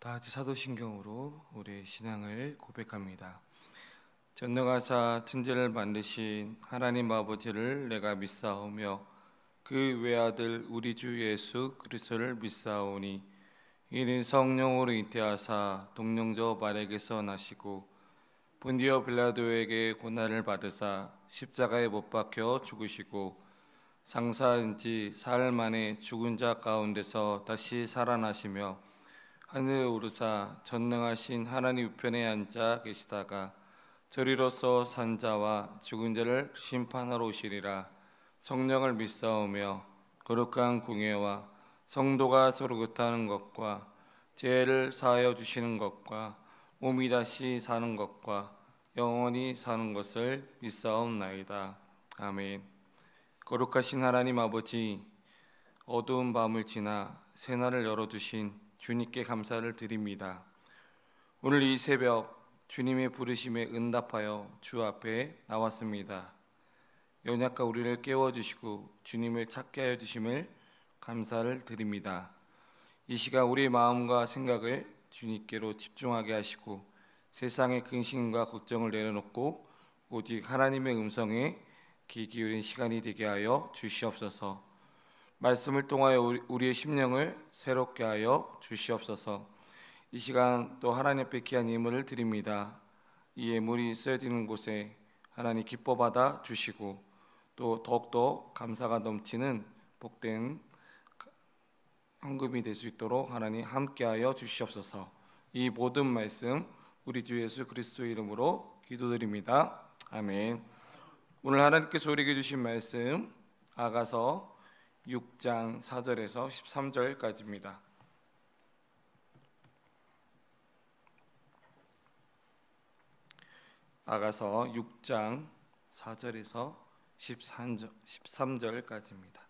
다 같이 사도신경으로 우리의 신앙을 고백합니다. 전능하사 천지를 만드신 하나님 아버지를 내가 믿사오며 그 외아들 우리 주 예수 그리스도를 믿사오니 이는 성령으로 잉태하사 동정저 마리아에게서 나시고 본디오 빌라도에게 고난을 받으사 십자가에 못 박혀 죽으시고 장사한 지 사흘 만에 죽은 자 가운데서 다시 살아나시며 하늘에 오르사 전능하신 하나님 우편에 앉아 계시다가 저리로서 산 자와 죽은 자를 심판하러 오시리라. 성령을 믿사오며 거룩한 공예와 성도가 서로 긋하는 것과 죄를 사하여 주시는 것과 몸이 다시 사는 것과 영원히 사는 것을 믿사옵나이다. 아멘. 거룩하신 하나님 아버지, 어두운 밤을 지나 새날을 열어주신 주님께 감사를 드립니다. 오늘 이 새벽 주님의 부르심에 응답하여 주 앞에 나왔습니다. 연약한 우리를 깨워주시고 주님을 찾게 하여 주심을 감사를 드립니다. 이 시간 우리의 마음과 생각을 주님께로 집중하게 하시고 세상의 근심과 걱정을 내려놓고 오직 하나님의 음성에 귀 기울인 시간이 되게 하여 주시옵소서. 말씀을 통하여 우리의 심령을 새롭게 하여 주시옵소서. 이 시간 또 하나님 앞에 귀한 예물을 드립니다. 이 예물이 쓰여지는 곳에 하나님 기뻐 받아 주시고 또 더욱더 감사가 넘치는 복된 헌금이 될 수 있도록 하나님 함께하여 주시옵소서. 이 모든 말씀 우리 주 예수 그리스도의 이름으로 기도드립니다. 아멘. 오늘 하나님께서 우리에게 주신 말씀 아가서 6장 4절에서 13절까지입니다. 아가서 6장 4절에서 13절까지입니다.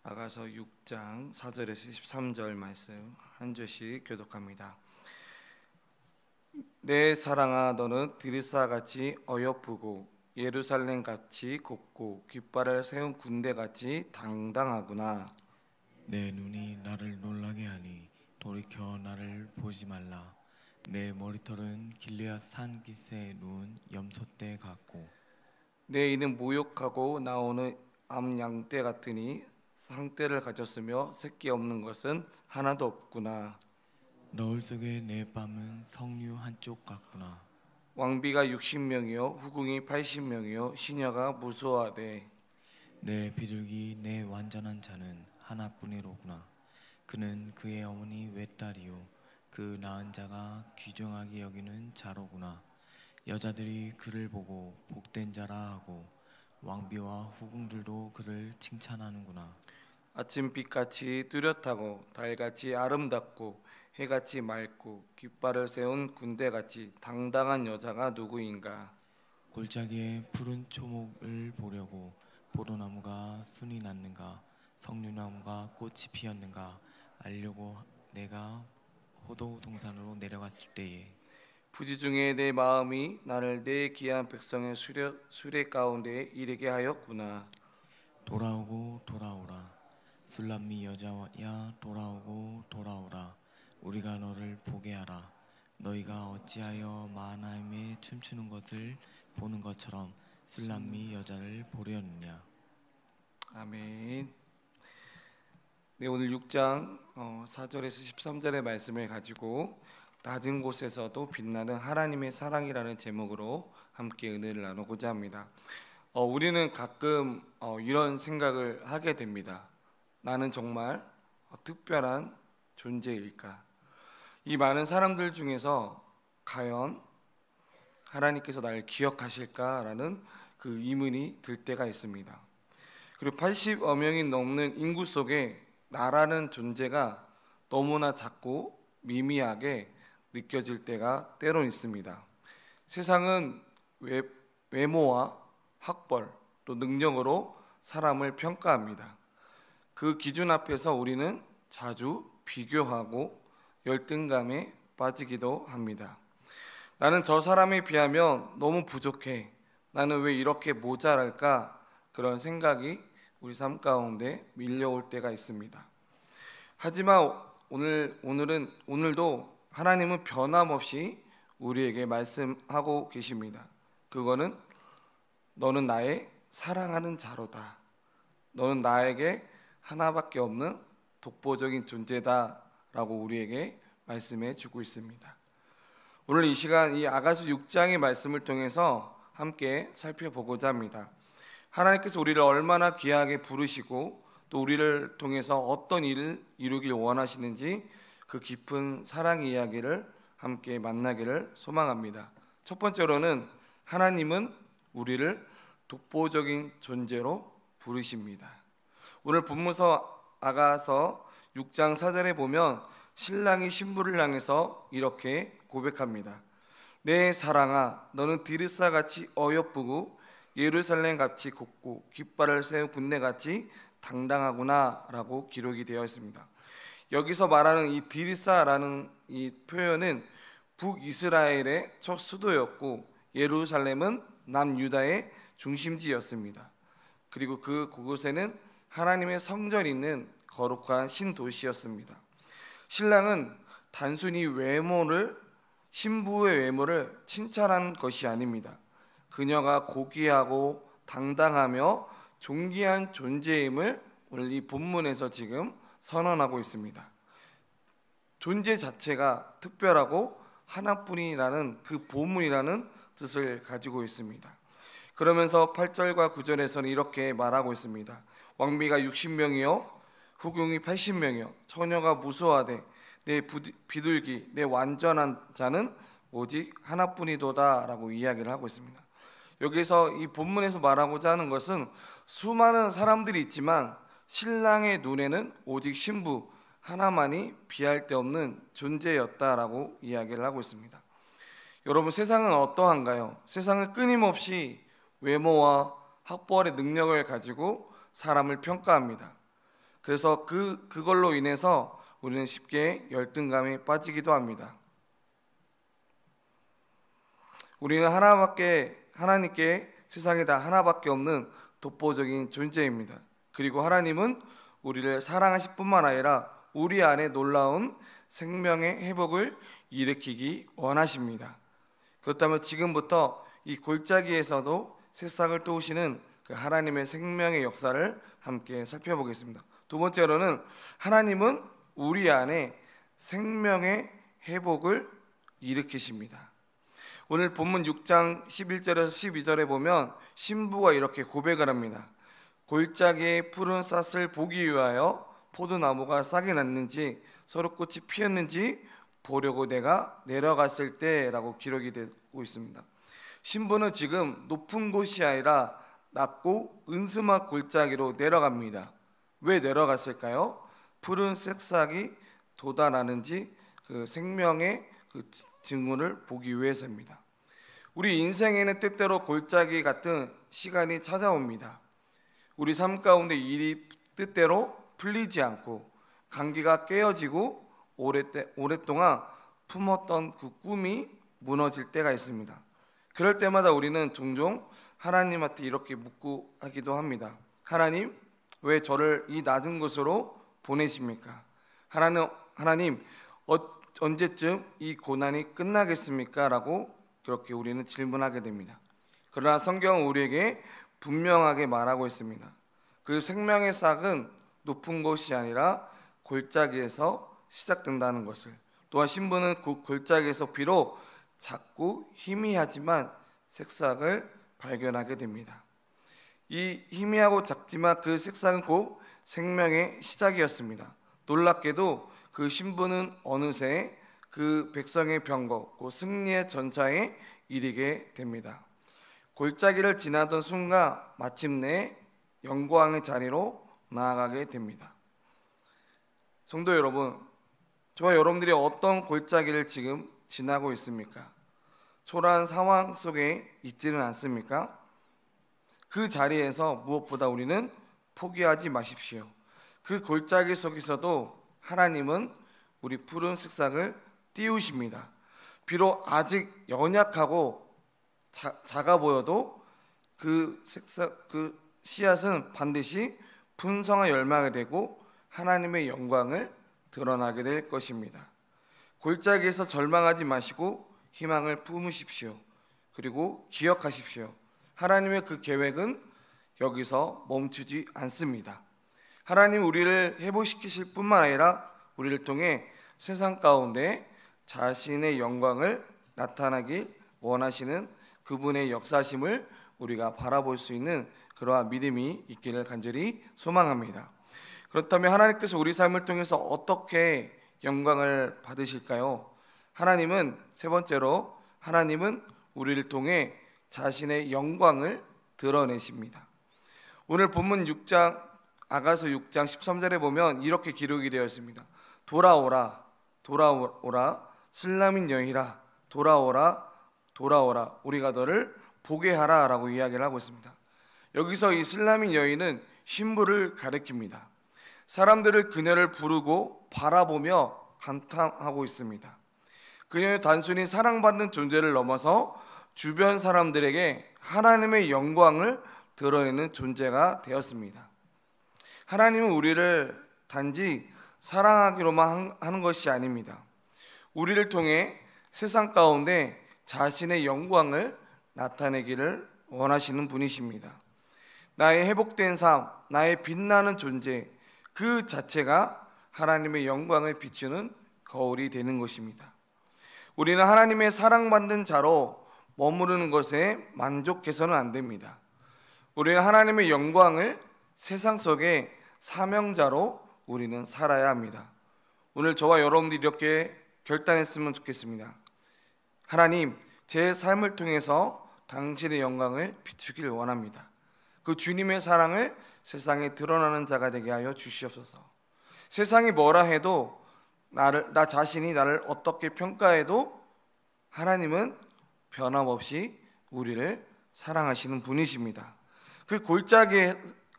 아가서 6장 4절에서 13절 말씀 한 절씩 교독합니다. 내 사랑아, 너는 드리사같이 어여쁘고 예루살렘같이 곱고 깃발을 세운 군대같이 당당하구나. 내 눈이 나를 놀라게 하니 돌이켜 나를 보지 말라. 내 머리털은 길르앗 산 깃에 누운 염소떼 같고 내 이는 모욕하고 나오는 암양떼 같으니 상떼를 가졌으며 새끼 없는 것은 하나도 없구나. 너울 속에 내 뺨은 석류 한쪽 같구나. 왕비가 60명이요 후궁이 80명이요 시녀가 무수하되 내 비둘기 내 완전한 자는 하나뿐이로구나. 그는 그의 어머니 외딸이요 그 낳은 자가 귀중하게 여기는 자로구나. 여자들이 그를 보고 복된 자라 하고 왕비와 후궁들도 그를 칭찬하는구나. 아침빛같이 뚜렷하고 달같이 아름답고 해같이 맑고 깃발을 세운 군대같이 당당한 여자가 누구인가. 골짜기에 푸른 초목을 보려고 포도나무가 순이 났는가 석류나무가 꽃이 피었는가 알려고 내가 호도 동산으로 내려갔을 때에 부지 중에 내 마음이 나를 내 귀한 백성의 수레 가운데 이르게 하였구나. 돌아오고 돌아오라. 술람미 여자야 돌아오고 돌아오라. 우리가 너를 보게 하라. 너희가 어찌하여 마하나임에 춤추는 것을 보는 것처럼 술람미 여자를 보려느냐. 아멘. 네, 오늘 6장 4절에서 13절의 말씀을 가지고 낮은 곳에서도 빛나는 하나님의 사랑이라는 제목으로 함께 은혜를 나누고자 합니다. 우리는 가끔 이런 생각을 하게 됩니다. 나는 정말 특별한 존재일까? 이 많은 사람들 중에서 과연 하나님께서 나를 기억하실까라는 그 의문이 들 때가 있습니다. 그리고 80여 명이 넘는 인구 속에 나라는 존재가 너무나 작고 미미하게 느껴질 때가 때론 있습니다. 세상은 외모와 학벌 또 능력으로 사람을 평가합니다. 그 기준 앞에서 우리는 자주 비교하고 열등감에 빠지기도 합니다. 나는 저 사람에 비하면 너무 부족해. 나는 왜 이렇게 모자랄까? 그런 생각이 우리 삶 가운데 밀려올 때가 있습니다. 하지만 오늘도 하나님은 변함없이 우리에게 말씀하고 계십니다. 그거는 너는 나의 사랑하는 자로다. 너는 나에게 하나밖에 없는 독보적인 존재다 라고 우리에게 말씀해 주고 있습니다. 오늘 이 시간 이 아가서 6장의 말씀을 통해서 함께 살펴보고자 합니다. 하나님께서 우리를 얼마나 귀하게 부르시고 또 우리를 통해서 어떤 일을 이루길 원하시는지 그 깊은 사랑 이야기를 함께 만나기를 소망합니다. 첫 번째로는 하나님은 우리를 독보적인 존재로 부르십니다. 오늘 본문서 아가서 6장 4절에 보면 신랑이 신부를 향해서 이렇게 고백합니다. 내 사랑아, 너는 디르사같이 어여쁘고 예루살렘같이 곱고 깃발을 세운 군대같이 당당하구나 라고 기록이 되어 있습니다. 여기서 말하는 이 디르사라는 이 표현은 북이스라엘의 첫 수도였고 예루살렘은 남유다의 중심지였습니다. 그리고 그곳에는 하나님의 성전이 있는 거룩한 신도시였습니다. 신랑은 단순히 신부의 외모를 칭찬하는 것이 아닙니다. 그녀가 고귀하고 당당하며 존귀한 존재임을 오늘 이 본문에서 지금 선언하고 있습니다. 존재 자체가 특별하고 하나뿐이라는 그 보물이라는 뜻을 가지고 있습니다. 그러면서 8절과 9절에서는 이렇게 말하고 있습니다. 왕비가 60명이요 후궁이 80명이요 처녀가 무수하되 내 비둘기 내 완전한 자는 오직 하나뿐이도다 라고 이야기를 하고 있습니다. 여기서 이 본문에서 말하고자 하는 것은 수많은 사람들이 있지만 신랑의 눈에는 오직 신부 하나만이 비할 데 없는 존재였다라고 이야기를 하고 있습니다. 여러분, 세상은 어떠한가요? 세상은 끊임없이 외모와 학벌의 능력을 가지고 사람을 평가합니다. 그래서 그걸로 인해서 우리는 쉽게 열등감에 빠지기도 합니다. 우리는 하나님께 세상에 다 하나밖에 없는 독보적인 존재입니다. 그리고 하나님은 우리를 사랑하실 뿐만 아니라 우리 안에 놀라운 생명의 회복을 일으키기 원하십니다. 그렇다면 지금부터 이 골짜기에서도 새싹을 도우시는 그 하나님의 생명의 역사를 함께 살펴보겠습니다. 두 번째로는 하나님은 우리 안에 생명의 회복을 일으키십니다. 오늘 본문 6장 11절에서 12절에 보면 신부가 이렇게 고백을 합니다. 골짜기에 푸른 싹을 보기 위하여 포도나무가 싹이 났는지 서로꽃이 피었는지 보려고 내가 내려갔을 때라고 기록이 되고 있습니다. 신부는 지금 높은 곳이 아니라 낮고 은스만 골짜기로 내려갑니다. 왜 내려갔을까요? 푸른 새싹이 돋아나는지 그 생명의 그 증후를 보기 위해서입니다. 우리 인생에는 때때로 골짜기 같은 시간이 찾아옵니다. 우리 삶 가운데 일이 뜻대로 풀리지 않고 관계가 깨어지고 오랫동안 품었던 그 꿈이 무너질 때가 있습니다. 그럴 때마다 우리는 종종 하나님한테 이렇게 묻고 하기도 합니다. 하나님, 왜 저를 이 낮은 곳으로 보내십니까? 하나님, 언제쯤 이 고난이 끝나겠습니까? 라고 그렇게 우리는 질문하게 됩니다. 그러나 성경은 우리에게 분명하게 말하고 있습니다. 그 생명의 싹은 높은 곳이 아니라 골짜기에서 시작된다는 것을, 또한 신부는 그 골짜기에서 비록 작고 희미하지만 새싹을 발견하게 됩니다. 이 희미하고 작지만 그 색상은 곧 생명의 시작이었습니다. 놀랍게도 그 신부는 어느새 그 백성의 병거, 그 승리의 전차에 이르게 됩니다. 골짜기를 지나던 순간 마침내 영광의 자리로 나아가게 됩니다. 성도 여러분, 저와 여러분들이 어떤 골짜기를 지금 지나고 있습니까? 초라한 상황 속에 있지는 않습니까? 그 자리에서 무엇보다 우리는 포기하지 마십시오. 그 골짜기 속에서도 하나님은 우리 푸른 색상을 띄우십니다. 비록 아직 연약하고 작아 보여도 그 씨앗은 반드시 풍성한 열매가 되고 하나님의 영광을 드러나게 될 것입니다. 골짜기에서 절망하지 마시고 희망을 품으십시오. 그리고 기억하십시오. 하나님의 그 계획은 여기서 멈추지 않습니다. 하나님 우리를 회복시키실 뿐만 아니라 우리를 통해 세상 가운데 자신의 영광을 나타나길 원하시는 그분의 역사심을 우리가 바라볼 수 있는 그러한 믿음이 있기를 간절히 소망합니다. 그렇다면 하나님께서 우리 삶을 통해서 어떻게 영광을 받으실까요? 하나님은 세 번째로 하나님은 우리를 통해 자신의 영광을 드러내십니다. 오늘 본문 6장 아가서 6장 13절에 보면 이렇게 기록이 되어 있습니다. 돌아오라 돌아오라 슬라민 여인이라 돌아오라 돌아오라 우리가 너를 보게 하라 라고 이야기를 하고 있습니다. 여기서 이 슬라민 여인은 신부를 가리킵니다. 사람들을 그녀를 부르고 바라보며 감탄하고 있습니다. 그녀는 단순히 사랑받는 존재를 넘어서 주변 사람들에게 하나님의 영광을 드러내는 존재가 되었습니다. 하나님은 우리를 단지 사랑하기로만 하는 것이 아닙니다. 우리를 통해 세상 가운데 자신의 영광을 나타내기를 원하시는 분이십니다. 나의 회복된 삶, 나의 빛나는 존재 그 자체가 하나님의 영광을 비추는 거울이 되는 것입니다. 우리는 하나님의 사랑받는 자로 머무르는 것에 만족해서는 안 됩니다. 우리는 하나님의 영광을 세상 속에 사명자로 우리는 살아야 합니다. 오늘 저와 여러분들이 이렇게 결단했으면 좋겠습니다. 하나님, 제 삶을 통해서 당신의 영광을 비추기를 원합니다. 그 주님의 사랑을 세상에 드러나는 자가 되게 하여 주시옵소서. 세상이 뭐라 해도 나 자신이 나를 어떻게 평가해도 하나님은 변함없이 우리를 사랑하시는 분이십니다. 그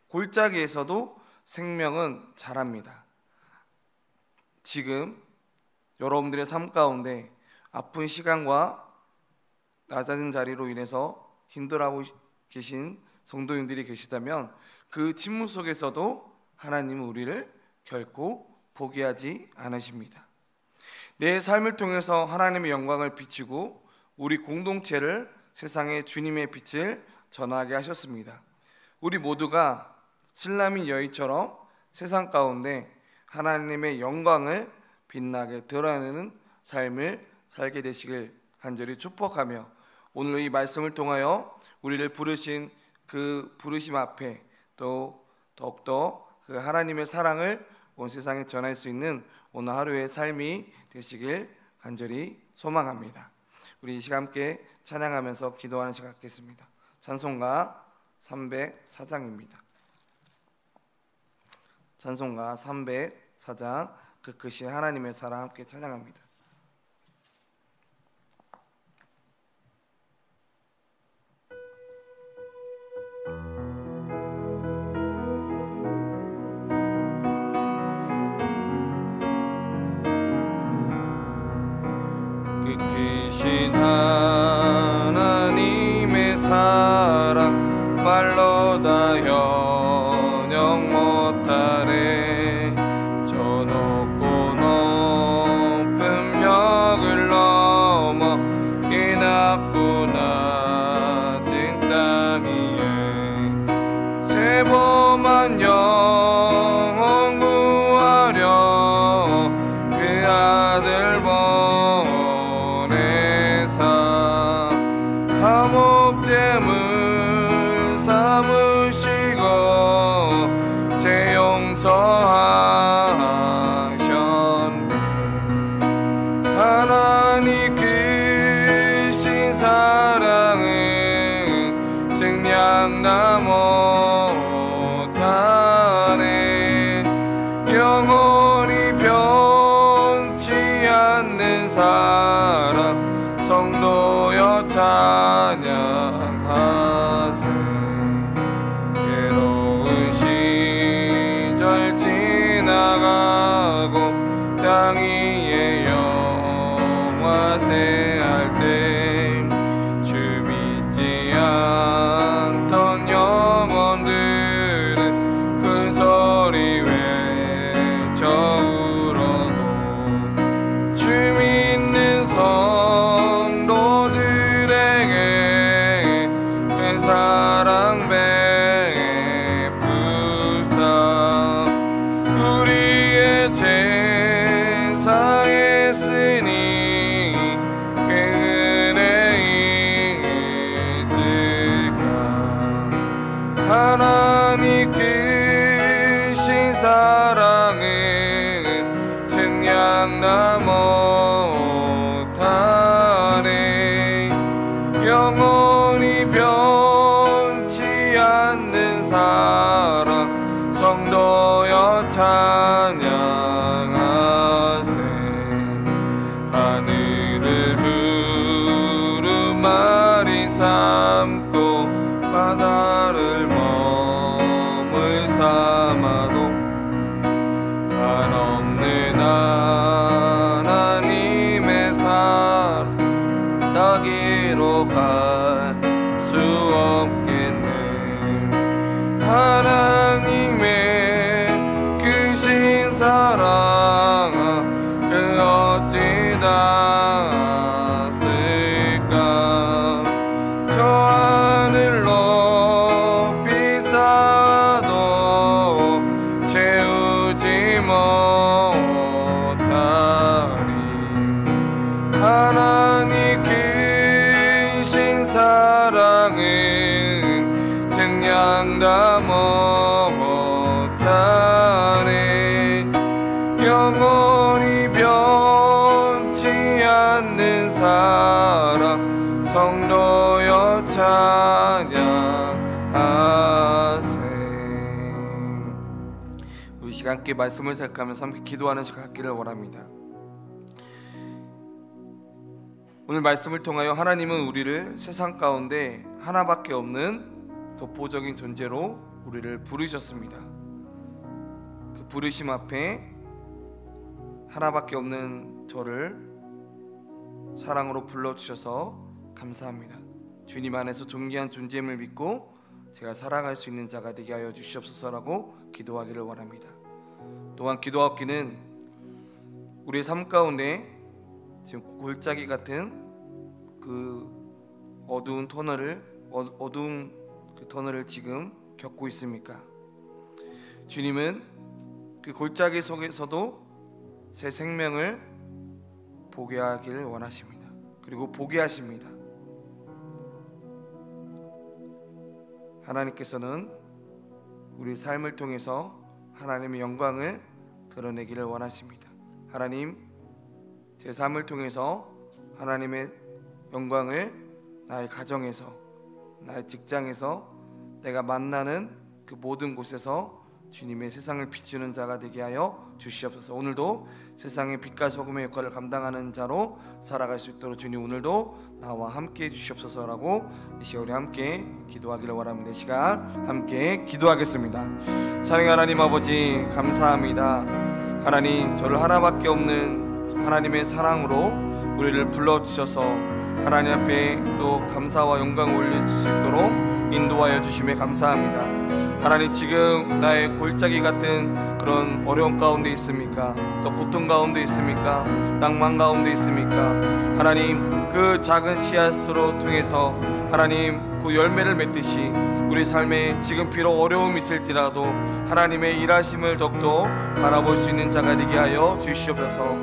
골짜기에서도 생명은 자랍니다. 지금 여러분들의 삶 가운데 아픈 시간과 낮아진 자리로 인해서 힘들어하고 계신 성도님들이 계시다면 그 침묵 속에서도 하나님은 우리를 결코 포기하지 않으십니다. 내 삶을 통해서 하나님의 영광을 비추고 우리 공동체를 세상에 주님의 빛을 전하게 하셨습니다. 우리 모두가 슬라민 여인처럼 세상 가운데 하나님의 영광을 빛나게 드러내는 삶을 살게 되시길 간절히 축복하며 오늘 이 말씀을 통하여 우리를 부르신 그 부르심 앞에 또 더욱더 그 하나님의 사랑을 온 세상에 전할 수 있는 오늘 하루의 삶이 되시길 간절히 소망합니다. 우리 이 시간 함께 찬양하면서 기도하는 시간 갖겠습니다. 찬송가 304장입니다. 찬송가 304장 그 크신 하나님의 사랑 함께 찬양합니다. 그 크신 하나님의 사랑 말로 다 현영 못하네. 저 높고 높은 벽을 넘어 이 낮고 낮은 땅 위에 세범한 영혼 구하려 그 아들 화목제물 삼으시고 제 용서하셨네. 하나님 크신 사랑은 증량나 못하네. 영원히 변치 않는 사랑 성도여 찬양하세. 괴로운 시절 지나가고 땅 위에 영화세할 때 주 믿지 않던 영혼 사랑은 증량나 못하네. 영원히 변치 않는 사랑 성도여 찬양하세. 하늘을 두루마리 삼고 바다를 머물 삼아도 한없는 하나님의 사랑 따기로 갈 수 없겠네. 하나님의 크신 사랑 그 어찌 닿았을까. 저 하늘 높이 쌓아도 채우지 못하리. 하나님 크신 사랑은 증량다 못하네. 영원히 변치 않는 사랑 성도여 찬양하세. 우리 시간 함께 말씀을 생각하면서 함께 기도하는 시간 갖기를 원합니다. 오늘 말씀을 통하여 하나님은 우리를 세상 가운데 하나밖에 없는 독보적인 존재로 우리를 부르셨습니다. 그 부르심 앞에 하나밖에 없는 저를 사랑으로 불러주셔서 감사합니다. 주님 안에서 존귀한 존재임을 믿고 제가 사랑할 수 있는 자가 되게 하여 주시옵소서라고 기도하기를 원합니다. 또한 기도하기는 우리의 삶 가운데 지금 골짜기 같은 그 어두운 터널을 지금 겪고 있습니까? 주님은 그 골짜기 속에서도 새 생명을 보게 하기를 원하십니다. 그리고 보게 하십니다. 하나님께서는 우리 삶을 통해서 하나님의 영광을 드러내기를 원하십니다. 하나님, 제 삶을 통해서 하나님의 영광을 나의 가정에서, 나의 직장에서, 내가 만나는 그 모든 곳에서 주님의 세상을 비추는 자가 되게 하여 주시옵소서. 오늘도 세상의 빛과 소금의 역할을 감당하는 자로 살아갈 수 있도록 주님 오늘도 나와 함께 해주시옵소서라고 이 시간 우리 함께 기도하기를 원합니다. 이 시간 함께 기도하겠습니다. 사랑의 하나님 아버지, 감사합니다. 하나님, 저를 하나밖에 없는 하나님의 사랑으로 우리를 불러주셔서 하나님 앞에 또 감사와 영광을 올릴 수 있도록 인도하여 주심에 감사합니다. 하나님, 지금 나의 골짜기 같은 그런 어려움 가운데 있습니까? 또 고통 가운데 있습니까? 낭만 가운데 있습니까? 하나님, 그 작은 씨앗으로 통해서 하나님 그 열매를 맺듯이 우리 삶에 지금 비록 어려움이 있을지라도 하나님의 일하심을 더욱더 바라볼 수 있는 자가 되게 하여 주시옵소서.